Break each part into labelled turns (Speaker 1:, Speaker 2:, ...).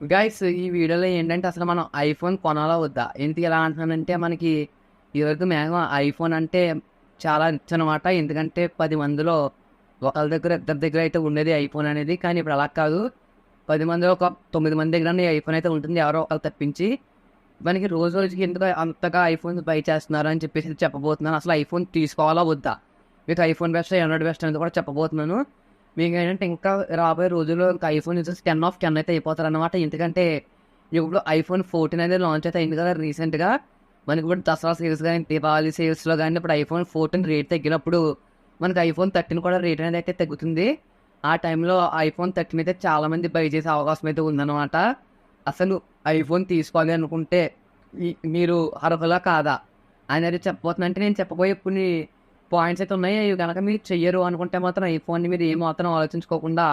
Speaker 1: Guys ఈ వీడియోలో ఏంటంటే అసలు మనం ఐఫోన్ కొనాలా వద్దా? ఎందుకు ఇలా అంటున్నానంటే మనకి ఇదివరకు మ్యాక్సిమం ఐఫోన్ అంటే చాలా రిచ్ అనమాట. ఎందుకంటే 10 మందిలో ఒకళ్ళ దగ్గర ఇద్దరి దగ్గర అయితే ఉండేది ఐఫోన్ అనేది. కానీ ఇప్పుడు అలా కాదు. 10 మందిలో ఒక 9 మంది దగ్గర ఈ ఐఫోన్ అయితే ఉంటుంది, ఎవరో ఒకళ్ళు తప్పించి. మనకి రోజు రోజుకి ఎందుకు అంతగా ఐఫోన్స్ బై చేస్తున్నారు అని చెప్పేసి చెప్పబోతున్నాను. అసలు ఐఫోన్ తీసుకోవాలా వద్దా, మీకు ఐఫోన్ బెస్ట్ ఆండ్రాయిడ్ బెస్ట్ అనేది కూడా చెప్పబోతున్నాను. మీకు ఏంటంటే ఇంకా రాబోయే రోజుల్లో ఇంకా ఐఫోన్ యూజర్స్ 10/10 అయితే అయిపోతారు అనమాట. ఎందుకంటే ఇప్పుడు ఐఫోన్ 14 అనేది లాంచ్ అయితే అయింది కదా రీసెంట్గా. మనకి ఇప్పుడు దసరా సేల్స్ కానీ దీపావళి సేల్స్లో కానీ ఇప్పుడు ఐఫోన్ 14 రేట్ తగ్గినప్పుడు మనకి ఐఫోన్ 13 కూడా రేట్ అనేది అయితే తగ్గుతుంది. ఆ టైంలో ఐఫోన్ 13 అయితే చాలామంది బై చేసే అవకాశం అయితే ఉందన్నమాట. అసలు ఐఫోన్ తీసుకోవాలి అనుకుంటే మీరు అర్హులా కాదా అనేది చెప్పబోతున్నా. అంటే నేను చెప్పబోయే కొన్ని పాయింట్స్ అయితే ఉన్నాయి. ఇవి కనుక మీరు చెయ్యరు అనుకుంటే మాత్రం ఐఫోన్ని మీరు ఏమాత్రం ఆలోచించుకోకుండా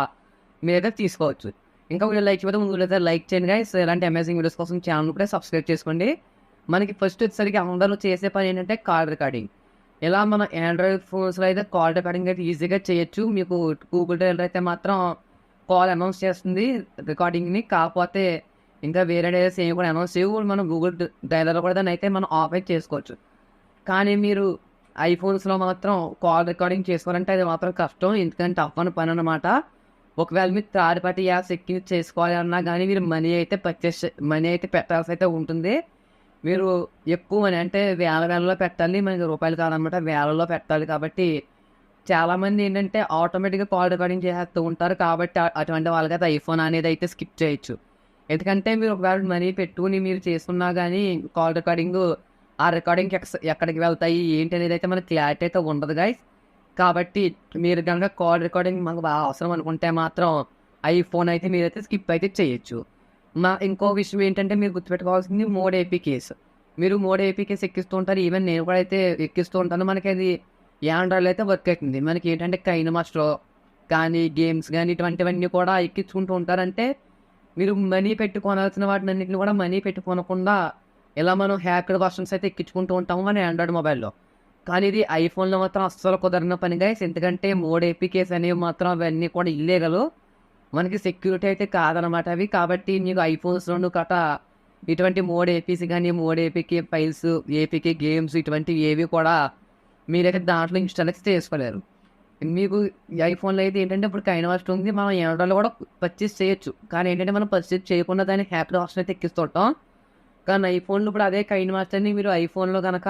Speaker 1: మీరైతే తీసుకోవచ్చు. ఇంకా వీడియో లైక్ చేయకపోతే ముందు అయితే లైక్ చేయండి గైస్. ఇలాంటి అమేజింగ్ వీడియోస్ కోసం ఛానల్ కూడా సబ్స్క్రైబ్ చేసుకోండి. మనకి ఫస్ట్ వచ్చేసరికి అందరూ చేసే పని ఏంటంటే కాల్ రికార్డింగ్. ఇలా మన ఆండ్రాయిడ్ ఫోన్స్లో అయితే కాల్ రికార్డింగ్ అయితే ఈజీగా చేయొచ్చు. మీకు గూగుల్ డ్రైవర్ అయితే మాత్రం కాల్ అనౌన్స్ చేస్తుంది రికార్డింగ్ని. కాకపోతే ఇంకా వేరే డేస్ ఏమి కూడా అనౌన్స్ చేయవు. మనం గూగుల్ డ్రైవర్లో కూడా దాన్ని అయితే మనం ఆఫ్ అయితే చేసుకోవచ్చు. కానీ మీరు ఐఫోన్స్లో మాత్రం కాల్ రికార్డింగ్ చేసుకోవాలంటే అది మాత్రం కష్టం. ఎందుకంటే అవ్వని పని అనమాట. ఒకవేళ మీరు థర్డ్ పార్టీ యాప్స్ ఎక్కి చేసుకోవాలి అన్నా కానీ మీరు మనీ అయితే పెట్టాల్సి అయితే ఉంటుంది. మీరు ఎక్కువ మనీ అంటే వేలలో పెట్టాలి, మనకి రూపాయలు కాదనమాట, వేలలో పెట్టాలి. కాబట్టి చాలామంది ఏంటంటే ఆటోమేటిక్గా కాల్ రికార్డింగ్ చేసేస్తూ ఉంటారు. కాబట్టి అటువంటి వాళ్ళకైతే ఐఫోన్ అనేది అయితే స్కిప్ చేయొచ్చు. ఎందుకంటే మీరు ఒకవేళ మనీ పెట్టుకుని మీరు చేసుకున్నా కానీ కాల్ రికార్డింగ్ ఆ రికార్డింగ్కి ఎక్కడికి వెళ్తాయి ఏంటి అనేది అయితే మనకి క్లారిటీ అయితే ఉండదు గైస్. కాబట్టి మీరు కనుక కాల్ రికార్డింగ్ మాకు బాగా అవసరం అనుకుంటే మాత్రం ఐఫోన్ అయితే మీరైతే స్కిప్ అయితే చేయొచ్చు. ఇంకో విషయం ఏంటంటే మీరు గుర్తుపెట్టుకోవాల్సింది మోడ్ ఏపీకేస్. మీరు మోడ్ ఏపీకేస్ ఎక్కిస్తూ ఉంటారు. ఈవెన్ నేను కూడా అయితే ఎక్కిస్తూ ఉంటాను. మనకి అది ఆండ్రాయిడ్లో అయితే వర్క్ అవుతుంది. మనకి ఏంటంటే కైన్ మాస్టర్ కానీ గేమ్స్ కానీ ఇటువంటివన్నీ కూడా ఎక్కించుకుంటూ ఉంటారంటే మీరు మనీ పెట్టుకోవాల్సిన వాటిని అన్నింటిని కూడా మనీ పెట్టుకోనకుండా ఇలా మనం హ్యాక్డ్ వర్షన్స్ అయితే ఎక్కించుకుంటూ ఉంటాము మన ఆండ్రాయిడ్ మొబైల్లో. కానీ ఇది ఐఫోన్లో మాత్రం అస్సలు కుదరిన పని గైస్. ఎందుకంటే మోడ్ ఏపీకేస్ అనేవి మాత్రం అవన్నీ కూడా ఇల్లీగలు, మనకి సెక్యూరిటీ అయితే కాదనమాట అవి. కాబట్టి నీకు ఐఫోన్స్లోను కట ఇటువంటి మోడ్ ఏపీసీ కానీ mode APK files, APK games ఇటువంటివి ఏవి కూడా మీరైతే దాంట్లో ఇన్స్టాల్ అయితే చేసుకోలేరు. మీకు ఈ ఐఫోన్లో అయితే ఏంటంటే ఇప్పుడు కైన్ వాస్ట్ ఉంది, మనం ఆండ్రాయిడ్లో కూడా పర్చేస్ చేయొచ్చు. కానీ ఏంటంటే మనం పర్చేస్ చేయకుండా దాన్ని హ్యాక్డ్ ఆప్షన్ అయితే ఎక్కిస్తుంటాం. కానీ ఐఫోన్లో ఇప్పుడు అదే కైన్ మాస్టర్ని మీరు ఐఫోన్లో కనుక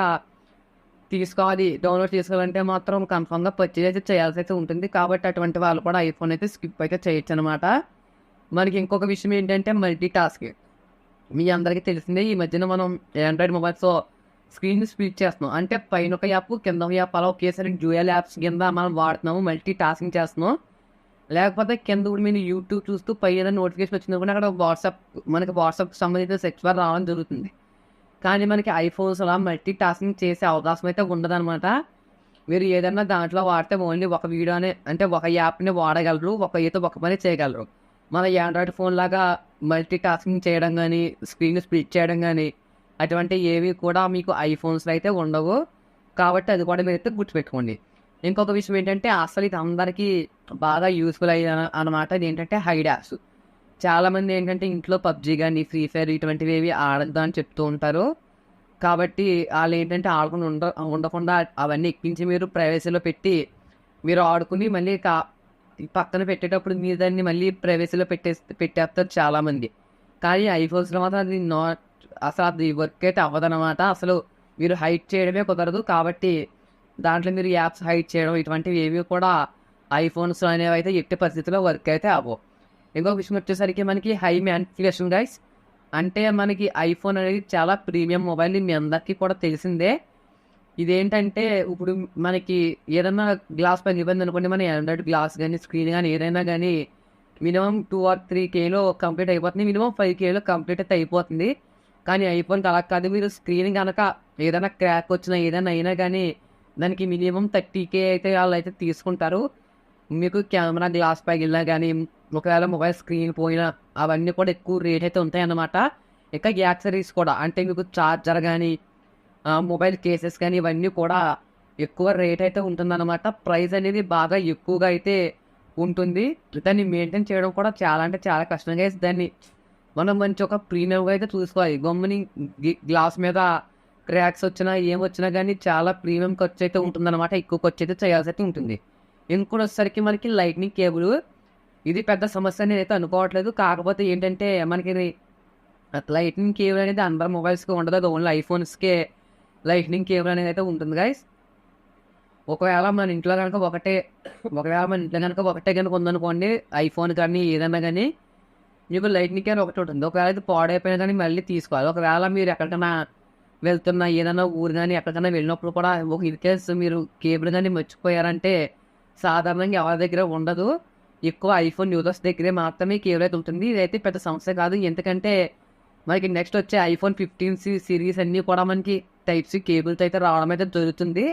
Speaker 1: తీసుకోవాలి, డౌన్లోడ్ చేసుకోవాలంటే మాత్రం కన్ఫామ్గా పర్చేజ్ అయితే చేయాల్సి అయితే ఉంటుంది. కాబట్టి అటువంటి వాళ్ళు కూడా ఐఫోన్ అయితే స్కిప్ అయితే చేయొచ్చు అనమాట. మనకి ఇంకొక విషయం ఏంటంటే మల్టీ టాస్కింగ్. మీ అందరికీ తెలిసిందే, ఈ మధ్యన మనం ఆండ్రాయిడ్ మొబైల్స్లో స్క్రీన్ స్ప్లిట్ చేస్తున్నాం. అంటే పైన ఒక యాప్ కింద ఒక యాప్ అలా ఒకేసారి డ్యూయల్ యాప్స్ కింద మనం వాడుతున్నాము, మల్టీ టాస్కింగ్ చేస్తున్నాం. లేకపోతే కింద కూడా మీరు యూట్యూబ్ చూస్తూ పైన నోటిఫికేషన్ వచ్చినా కూడా అక్కడ మనకి వాట్సాప్కి సంబంధించిన సెర్చ్ బార్ రావడం జరుగుతుంది. కానీ మనకి ఐఫోన్స్ అలా మల్టీ టాస్కింగ్ చేసే అవకాశం అయితే ఉండదన్నమాట. మీరు ఏదైనా దాంట్లో వాడితే ఓన్లీ ఒక వీడియోనే అంటే ఒక యాప్ని వాడగలరు, ఒక పని చేయగలరు. మన ఆండ్రాయిడ్ ఫోన్ లాగా మల్టీ టాస్కింగ్ చేయడం కానీ స్క్రీన్ స్ప్లిట్ చేయడం కానీ అటువంటి ఏవి కూడా మీకు ఐఫోన్స్లో అయితే ఉండవు. కాబట్టి అది కూడా మీరైతే గుర్తుపెట్టుకోండి. ఇంకొక విషయం ఏంటంటే అసలు ఇది అందరికీ బాగా యూస్ఫుల్ అయ్యే అనమాట. ఇది ఏంటంటే హైడ్ యాప్స్. చాలామంది ఏంటంటే ఇంట్లో పబ్జీ కానీ ఫ్రీ ఫైర్ ఇటువంటివి ఏవి ఆడద్దు అని చెప్తూ ఉంటారు. కాబట్టి వాళ్ళు ఏంటంటే ఆడకుండా ఉండకుండా అవన్నీ ఎక్కించి మీరు ప్రైవసీలో పెట్టి మీరు ఆడుకుని మళ్ళీ పక్కన పెట్టేటప్పుడు మీరు దాన్ని మళ్ళీ ప్రైవసీలో పెట్టేస్తారు చాలామంది. కానీ ఐఫోన్స్లో మాత్రం అది అసలు అది వర్క్ అయితే అవ్వదన్నమాట. అసలు మీరు హైడ్ చేయడమే కుదరదు. కాబట్టి దాంట్లో మీరు యాప్స్ హైడ్ చేయడం ఇటువంటివి ఏవి కూడా ఐఫోన్స్ అనేవి అయితే ఎట్టి పరిస్థితుల్లో వర్క్ అయితే అవ్వవు. ఇంకొక విషయం వచ్చేసరికి మనకి హై మ్యానిపులేషన్ గైస్. అంటే మనకి ఐఫోన్ అనేది చాలా ప్రీమియం మొబైల్, మీ అందరికీ కూడా తెలిసిందే. ఇదేంటంటే ఇప్పుడు మనకి ఏదైనా గ్లాస్ పగిలిపోయింది అనుకోండి, మన ఆండ్రాయిడ్ గ్లాస్ కానీ స్క్రీన్ కానీ ఏదైనా కానీ మినిమం 2 or 3Kలో కంప్లీట్ అయిపోతుంది, మినిమం 5Kలో కంప్లీట్ అయితే అయిపోతుంది. కానీ ఐఫోన్కి అలా కాదు. మీరు స్క్రీన్ కనుక ఏదైనా క్రాక్ వచ్చినా ఏదైనా అయినా కానీ దానికి మినిమం 30K అయితే వాళ్ళు అయితే తీసుకుంటారు. మీకు కెమెరా గ్లాస్ పగిలినా కానీ ఒకవేళ మొబైల్ స్క్రీన్ పోయినా అవన్నీ కూడా ఎక్కువ రేట్ అయితే ఉంటాయన్నమాట. ఇంకా యాక్సరీస్ కూడా అంటే మీకు చార్జర్ కానీ మొబైల్ కేసెస్ కానీ ఇవన్నీ కూడా ఎక్కువ రేట్ అయితే ఉంటుందన్నమాట. ప్రైస్ అనేది బాగా ఎక్కువగా అయితే ఉంటుంది. దాన్ని మెయింటైన్ చేయడం కూడా చాలా అంటే చాలా కష్టంగా దాన్ని మనం మంచి ఒక ప్రీమియంగా అయితే చూసుకోవాలి. గమ్ముని గ్లాస్ మీద క్రాక్స్ వచ్చినా, ఏమొచ్చినా గానీ చాలా ప్రీమియం ఖర్చయితే ఉంటుందనమాట. ఎక్కువ ఖర్చయితే చేయాల్సయితే ఉంటుంది. ఇంకోటి వచ్చేసరికి మనకి లైట్నింగ్ కేబుల్. ఇది పెద్ద సమస్య అని నేనైతే అనుకోవట్లేదు. కాకపోతే ఏంటంటే మనకి లైట్నింగ్ కేబుల్ అనేది అందరి మొబైల్స్‌కి ఉండదు. అది ఓన్లీ ఐఫోన్స్‌కే లైట్నింగ్ కేబుల్ అనేది అయితే ఉంటుంది గైస్. ఒకవేళ మన ఇంట్లో గనుక ఒకటే గనుక ఉందనుకోండి, ఐఫోన్ కానీ ఏదన్నా గానీ మీకు లైట్నింగ్ కేబుల్ ఒకటి ఉంటుంది. ఒకవేళ ఇది పాడైపోయినా కానీ మళ్ళీ తీసుకోవాలి. ఒకవేళ మీరు ఎక్కడికన్నా వెళ్తున్నా, ఏదైనా ఊరు గానీ ఎక్కడికన్నా వెళ్ళినప్పుడు కూడా ఇన్ కేస్ మీరు కేబుల్ గానీ మర్చిపోయారంటే సాధారణంగా ఎవరి దగ్గర ఉండదు. ఎక్కువ ఐఫోన్ యూజర్స్ దగ్గరే మాత్రమే కేబుల్ అయితే ఉంటుంది. ఇదైతే పెద్ద సమస్య కాదు. ఎందుకంటే మనకి నెక్స్ట్ వచ్చే ఐఫోన్ 15 సిరీస్ అన్నీ కూడా మనకి టైప్ సి కేబుల్తో అయితే రావడం అయితే జరుగుతుంది.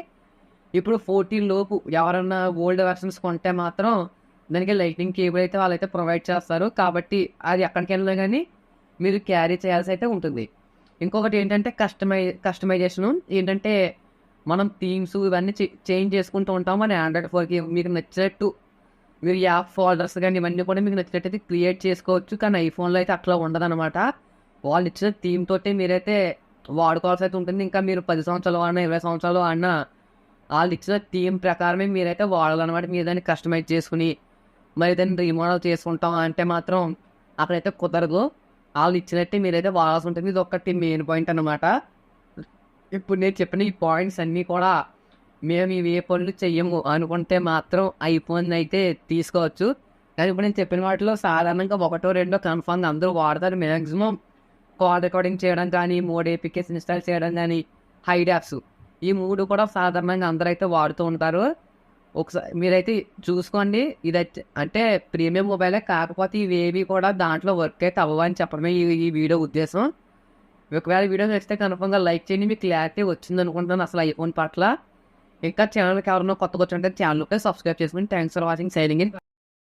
Speaker 1: ఇప్పుడు 14 లోపు ఎవరన్నా ఓల్డ్ వెర్షన్స్ కొంటే మాత్రం దానికి లైట్నింగ్ కేబుల్ అయితే వాళ్ళైతే ప్రొవైడ్ చేస్తారు. కాబట్టి అది ఎక్కడికి వెళ్ళినా కానీ మీరు క్యారీ చేయాల్సి అయితే ఉంటుంది. ఇంకొకటి ఏంటంటే కస్టమైజేషను. ఏంటంటే మనం థీమ్స్ ఇవన్నీ చేంజ్ చేసుకుంటూ ఉంటాం మన ఆండ్రాయిడ్ ఫోన్కి. మీకు నచ్చినట్టు మీరు యాప్ ఫోల్డర్స్ కానీ ఇవన్నీ కూడా మీకు నచ్చినట్టయితే క్రియేట్ చేసుకోవచ్చు. కానీ ఐఫోన్లో అయితే అట్లా ఉండదనమాట. వాళ్ళు ఇచ్చిన థీమ్ తోటి మీరైతే వాడుకోవాల్సి అయితే ఉంటుంది. ఇంకా మీరు 10 సంవత్సరాలు ఆడినా 20 సంవత్సరాలు ఆడినా వాళ్ళు ఇచ్చిన థీమ్ ప్రకారమే మీరైతే వాడాలన్నమాట. మీరు దాన్ని కస్టమైజ్ చేసుకుని మరి దాన్ని రీమోడల్ చేసుకుంటాం అంటే మాత్రం అక్కడైతే కుదరదు. వాళ్ళు ఇచ్చినట్టే మీరైతే వాడాల్సి ఉంటుంది. ఇది ఒక్కటి మెయిన్ పాయింట్ అనమాట. ఇప్పుడు నేను చెప్పిన ఈ పాయింట్స్ అన్నీ కూడా మేము ఇవి ఏ పనులు చెయ్యము అనుకుంటే మాత్రం ఐఫోన్ అయితే తీసుకోవచ్చు. కానీ ఇప్పుడు నేను చెప్పిన వాటిలో సాధారణంగా ఒకటో రెండో కన్ఫర్మ్గా అందరూ వాడతారు. మ్యాక్సిమం కాల్ రికార్డింగ్ చేయడం కానీ, మోడ్ ఏపీకేస్ ఇన్స్టాల్ చేయడం కానీ, హైడ్ యాప్స్ ఈ 3 కూడా సాధారణంగా అందరైతే వాడుతూ ఉంటారు. ఒకసారి మీరైతే చూసుకోండి. ఇదైతే అంటే ప్రీమియం మొబైలే, కాకపోతే ఇవేవి కూడా దాంట్లో వర్క్ అయితే అవ్వని చెప్పడమే ఈ వీడియో ఉద్దేశం. ఒకవేళ వీడియో నచ్చితే కన్ఫర్మ్గా లైక్ చేయండి. మీకు క్లారిటీ వచ్చింది అనుకుంటున్నాను అసలు ఐఫోన్ పట్ల. ఇంకా ఛానల్కి ఎవరైనా కొత్తగా వచ్చి ఉంటే ఛానల్కి సబ్స్క్రైబ్ చేసుకుని thanks for watching. Signing in.